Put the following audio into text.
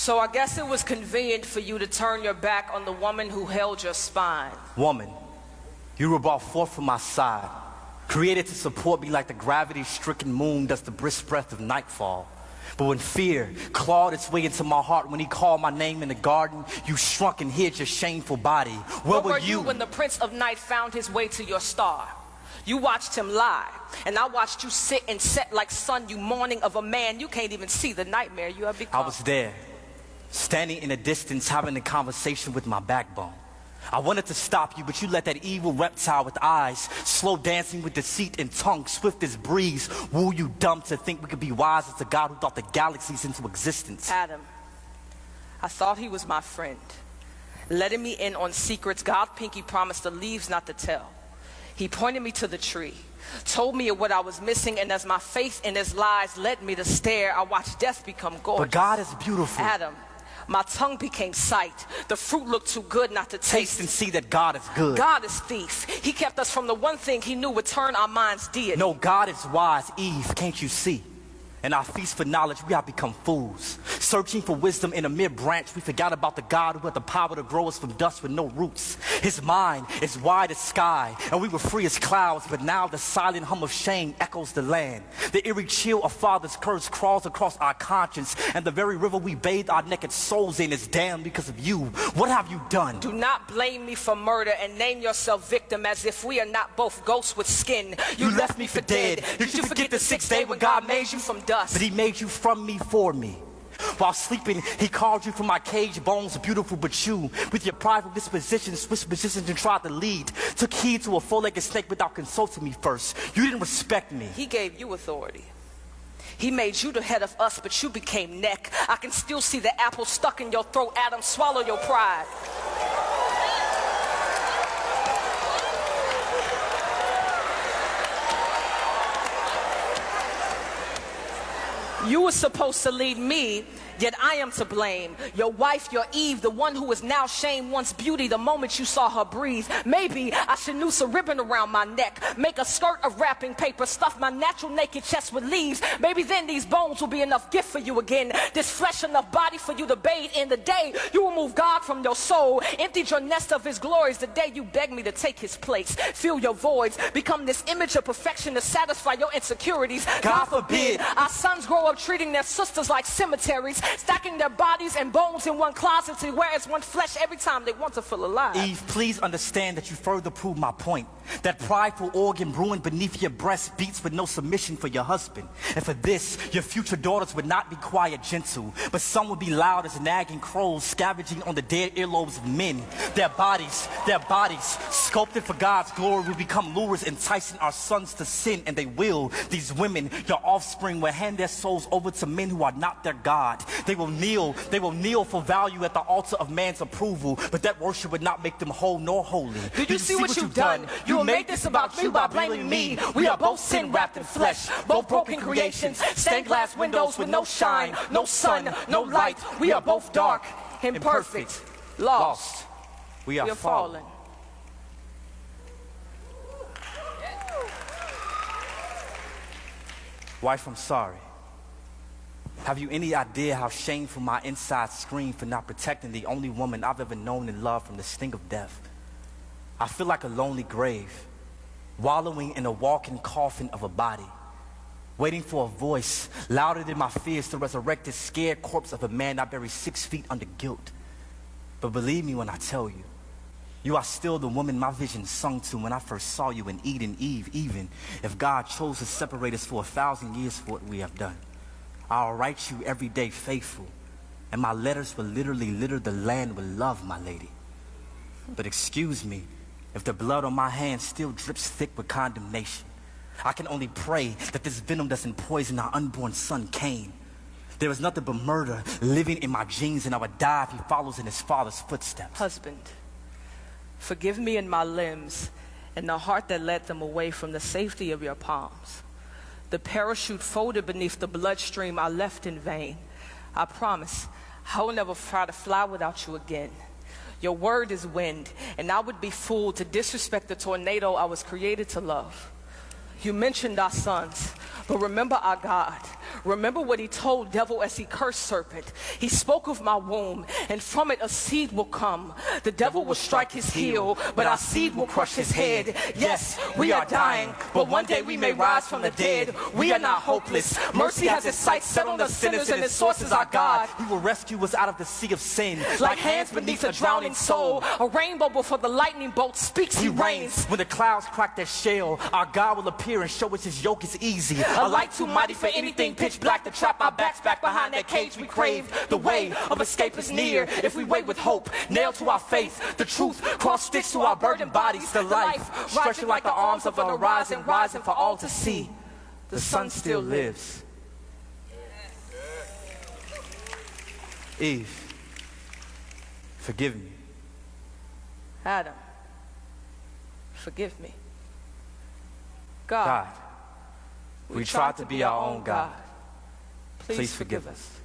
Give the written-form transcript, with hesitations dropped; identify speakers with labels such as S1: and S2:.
S1: So I guess it was convenient for you to turn your back on the woman who held your spine.
S2: Woman, you were brought forth from my side, created to support me like the gravity-stricken moon does the brisk breath of nightfall. But when fear clawed its way into my heart, when he called my name in the garden, you shrunk and hid your shameful body. Where were you
S1: when the Prince of Night found his way to your star? You watched him lie, and I watched you sit and set like sun, you mourning of a man you can't even see the nightmare you have become.
S2: I was there, standing in the distance, having a conversation with my backbone. I wanted to stop you, but you let that evil reptile with eyes, slow dancing with deceit and tongue, swift as breeze, woo you dumb to think we could be wise as the God who thought the galaxies into existence.
S1: Adam, I thought he was my friend, letting me in on secrets God Pinky promised the leaves not to tell. He pointed me to the tree, told me of what I was missing, and as my faith in his lies led me to stare, I watched death become gorgeous.
S2: But God is beautiful.
S1: Adam, my tongue became sight. The fruit looked too good not to taste.
S2: Taste and see that God is good.
S1: God is thief. He kept us from the one thing he knew would turn our minds deity.
S2: No, God is wise. Eve, can't you see? In our feast for knowledge, we have become fools. Searching for wisdom in a mere branch, we forgot about the God who had the power to grow us from dust with no roots. His mind is wide as sky, and we were free as clouds, but now the silent hum of shame echoes the land. The eerie chill of Father's curse crawls across our conscience, and the very river we bathe our naked souls in is damned because of you. What have you done?
S1: Do not blame me for murder and name yourself victim as if we are not both ghosts with skin. You left me for dead. Did you forget the sixth day when God made you from dust?
S2: But he made you from me for me. While sleeping, he called you from my cage bones, beautiful, but you, with your prideful disposition, switched positions and tried to lead. Took heed to a four-legged snake without consulting me first. You didn't respect me.
S1: He gave you authority. He made you the head of us, but you became neck. I can still see the apple stuck in your throat. Adam, swallow your pride. You were supposed to lead me, yet I am to blame. Your wife, your Eve, the one who is now shamed once beauty the moment you saw her breathe. Maybe I should noose a ribbon around my neck, make a skirt of wrapping paper, stuff my natural naked chest with leaves. Maybe then these bones will be enough gift for you again, this flesh enough body for you to bathe in. The day you remove God from your soul, emptied your nest of his glories, the day you beg me to take his place, fill your voids, become this image of perfection to satisfy your insecurities.
S2: God forbid
S1: our sons grow up treating their sisters like cemeteries, stacking their bodies and bones in one closet to wear as one flesh every time they want to feel alive.
S2: Eve, please understand that you further prove my point. That prideful organ brewing beneath your breast beats with no submission for your husband. And for this, your future daughters would not be quiet, gentle, but some would be loud as nagging crows scavenging on the dead earlobes of men. Their bodies, sculpted for God's glory, will become lures enticing our sons to sin, and they will. These women, your offspring, will hand their souls over to men who are not their God. They will kneel for value at the altar of man's approval, but that worship would not make them whole nor holy.
S1: Did you see what you've done? You made this about you by blaming me. We are both sin wrapped in flesh, both broken creations, stained glass windows with no shine, no sun, no light. We are both dark, imperfect, lost.
S2: We are fallen. Wife, I'm sorry. Have you any idea how shameful my insides scream for not protecting the only woman I've ever known and loved from the sting of death? I feel like a lonely grave, wallowing in a walking coffin of a body, waiting for a voice louder than my fears to resurrect the scared corpse of a man I buried 6 feet under guilt. But believe me when I tell you, you are still the woman my vision sung to when I first saw you in Eden, Eve, even if God chose to separate us for 1,000 years for what we have done. I'll write you every day faithful, and my letters will literally litter the land with love, my lady. But excuse me, if the blood on my hands still drips thick with condemnation, I can only pray that this venom doesn't poison our unborn son, Cain. There is nothing but murder living in my genes, and I would die if he follows in his father's footsteps.
S1: Husband, forgive me in my limbs and the heart that led them away from the safety of your palms. The parachute folded beneath the bloodstream I left in vain. I promise I will never try to fly without you again. Your word is wind, and I would be fooled to disrespect the tornado I was created to love. You mentioned our sons, but remember our God. Remember what he told devil as he cursed serpent. He spoke of my womb, and from it a seed will come. The devil will strike his heel, but our seed will crush his head. Yes, we are dying, but one day we may rise from the dead. We are not hopeless. Mercy has its sights set on the sinners, and its source is our God.
S2: He will rescue us out of the sea of sin.
S1: Like hands beneath a drowning soul, a rainbow before the lightning bolt speaks, he reigns.
S2: When the clouds crack their shell, our God will appear and show us his yoke is easy.
S1: A light too mighty for anything pitch black to trap our backs back behind that cage we crave. The way of escape is near if we wait with hope, nailed to our faith. The truth cross-stitched to our burdened bodies. The life stretching like the arms of an horizon, rising for all to see. The sun still lives. Eve, forgive me. Adam, forgive me. God,
S2: we tried to be our own God.
S1: Please forgive us.